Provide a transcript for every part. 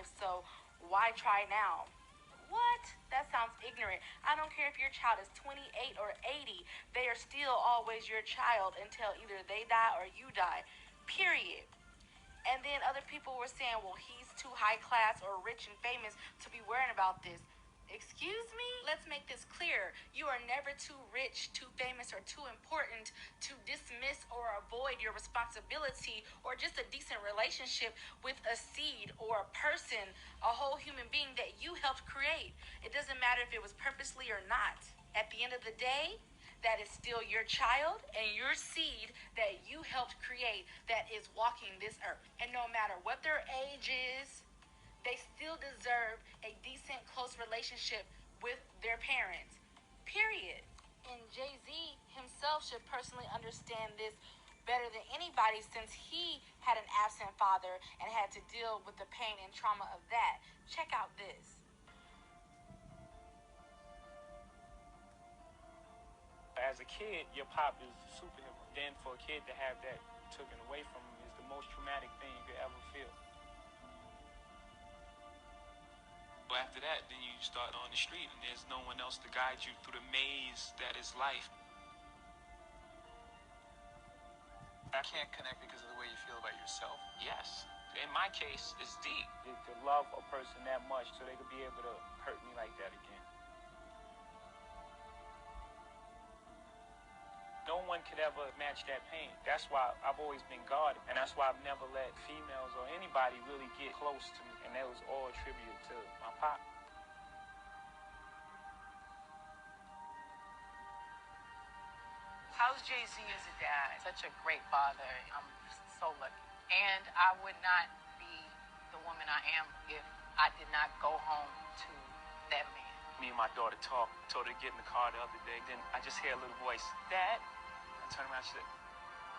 life, so why try now? What? That sounds ignorant. I don't care if your child is 28 or 80. They are still always your child until either they die or you die. Period. And then other people were saying, well, he's too high class or rich and famous to be worrying about this. Excuse me? Let's make this clear. You are never too rich, too famous, or too important to dismiss or avoid your responsibility or just a decent relationship with a seed or a person, a whole human being that you helped create. It doesn't matter if it was purposely or not. At the end of the day, that is still your child and your seed that you helped create that is walking this earth. And no matter what their age is, they still deserve a decent, close relationship with their parents. Period. And Jay-Z himself should personally understand this better than anybody since he had an absent father and had to deal with the pain and trauma of that. Check out this. As a kid, your pop is a superhero. Then for a kid to have that taken away from him is the most traumatic thing you could ever feel. After that, then you start on the street and there's no one else to guide you through the maze that is life. I can't connect because of the way you feel about yourself. Yes. In my case, it's deep. To love a person that much so they could be able to hurt me like that again. No one could ever match that pain. That's why I've always been guarded. And that's why I've never let females or anybody really get close to me. And that was all attributed to my pop. How's Jay-Z as a dad? Such a great father. I'm so lucky. And I would not be the woman I am if I did not go home to that man. Me and my daughter talked. Told her to get in the car the other day. Then I just hear a little voice, Dad. I turned around and said,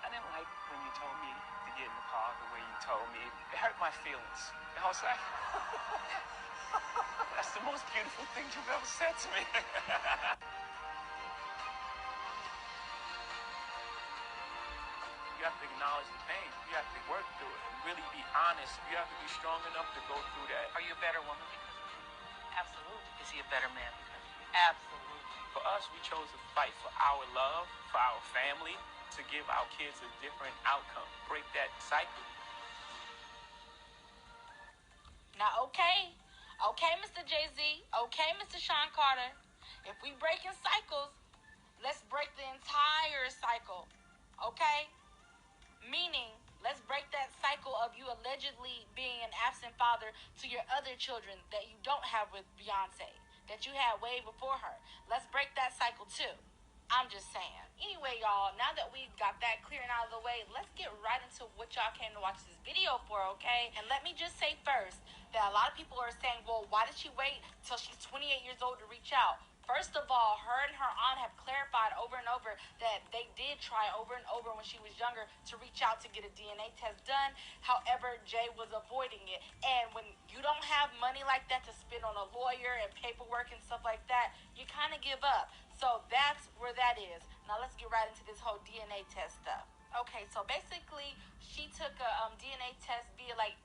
I didn't like when you told me to get in the car the way you told me. It hurt my feelings. And I was like, that's the most beautiful thing you've ever said to me. You have to acknowledge the pain. You have to work through it. Really be honest. You have to be strong enough to go through that. Are you a better woman because of him? Absolutely. Is he a better man because of you? Absolutely. For us, we chose to fight for our love, for our family, to give our kids a different outcome. Break that cycle. Now, okay, Mr. Jay-Z, okay, Mr. Sean Carter. If we breaking cycles, let's break the entire cycle, okay? Meaning, let's break that cycle of you allegedly being an absent father to your other children that you don't have with Beyonce, that you had way before her. Let's break that cycle too. I'm just saying. Anyway, y'all, now that we got that clear and out of the way, let's get right into what y'all came to watch this video for, okay? And let me just say first that a lot of people are saying, well, why did she wait till she's 28 years old to reach out? First of all, her and her aunt have clarified over and over that they did try over and over when she was younger to reach out to get a DNA test done. However, Jay was avoiding it. And when you don't have money like that to spend on a lawyer and paperwork and stuff like that, you kind of give up. So that's where that is. Now let's get right into this whole DNA test stuff. Okay, so basically, she took a DNA test via, like,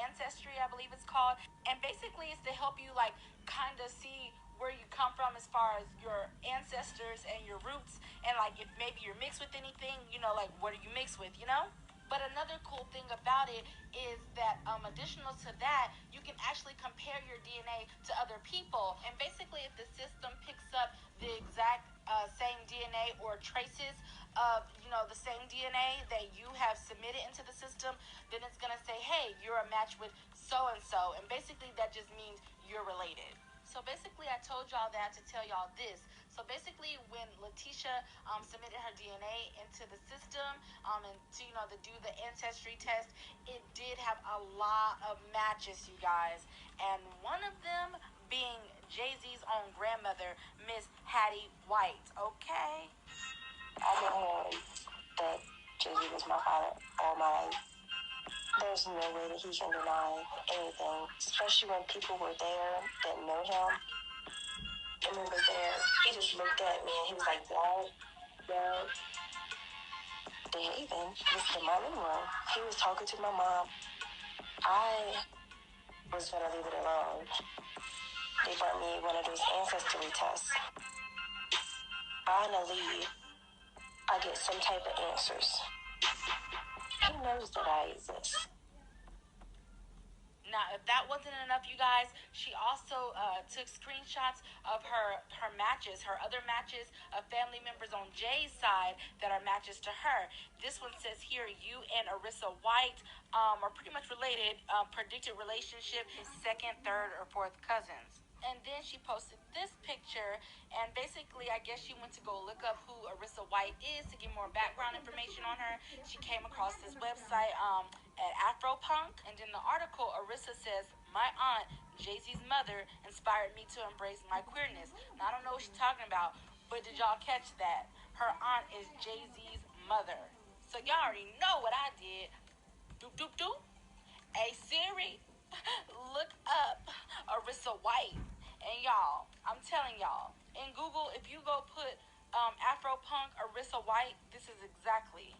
Ancestry, I believe it's called. And basically, it's to help you, like, kind of see where you come from as far as your ancestors and your roots. And, like, if maybe you're mixed with anything, you know, like, what are you mixed with, you know? But another cool thing about it is that additional to that, you can actually compare your DNA to other people. And basically, if the system picks up the exact same DNA or traces of, you know, the same DNA that you have submitted into the system, then it's going to say, hey, you're a match with so-and-so. And basically, that just means you're related. So basically, I told y'all that to tell y'all this. So basically, when Letitia submitted her DNA into the system and to, you know, to do the ancestry test, it did have a lot of matches, you guys. And one of them being Jay-Z's own grandmother, Miss Hattie White, okay? I've been hearing that Jay-Z was my father all my life. There's no way that he can deny anything, especially when people were there that know him. And we were there, he just looked at me and he was like, Dad, Dad. Dad even was in my living room. He was talking to my mom. I was going to leave it alone. They brought me one of those ancestry tests. I leave, I get some type of answers. He knows that I exist. Now, if that wasn't enough, you guys, she also took screenshots of her matches, her other matches of family members on Jay's side that are matches to her. This one says here, you and Arissa White are pretty much related. Predicted relationship is second, third, or fourth cousins. And then she posted this picture, and basically, I guess she went to go look up who Arissa White is to get more background information on her. She came across this website at Afropunk, and in the article, Arissa says, my aunt, Jay-Z's mother, inspired me to embrace my queerness. Now, I don't know what she's talking about, but did y'all catch that? Her aunt is Jay-Z's mother. So y'all already know what I did. Doop, doop, doop. Hey, Siri, look up Arissa White. And y'all, I'm telling y'all, in Google, if you go put Afropunk Arissa White, this is exactly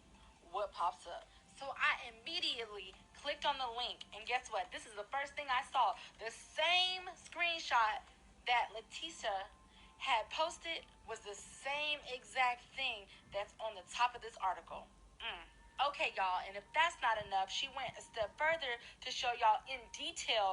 what pops up. So I immediately clicked on the link, and guess what? This is the first thing I saw. The same screenshot that Letitia had posted was the same exact thing that's on the top of this article. Okay, y'all, and if that's not enough, she went a step further to show y'all in detail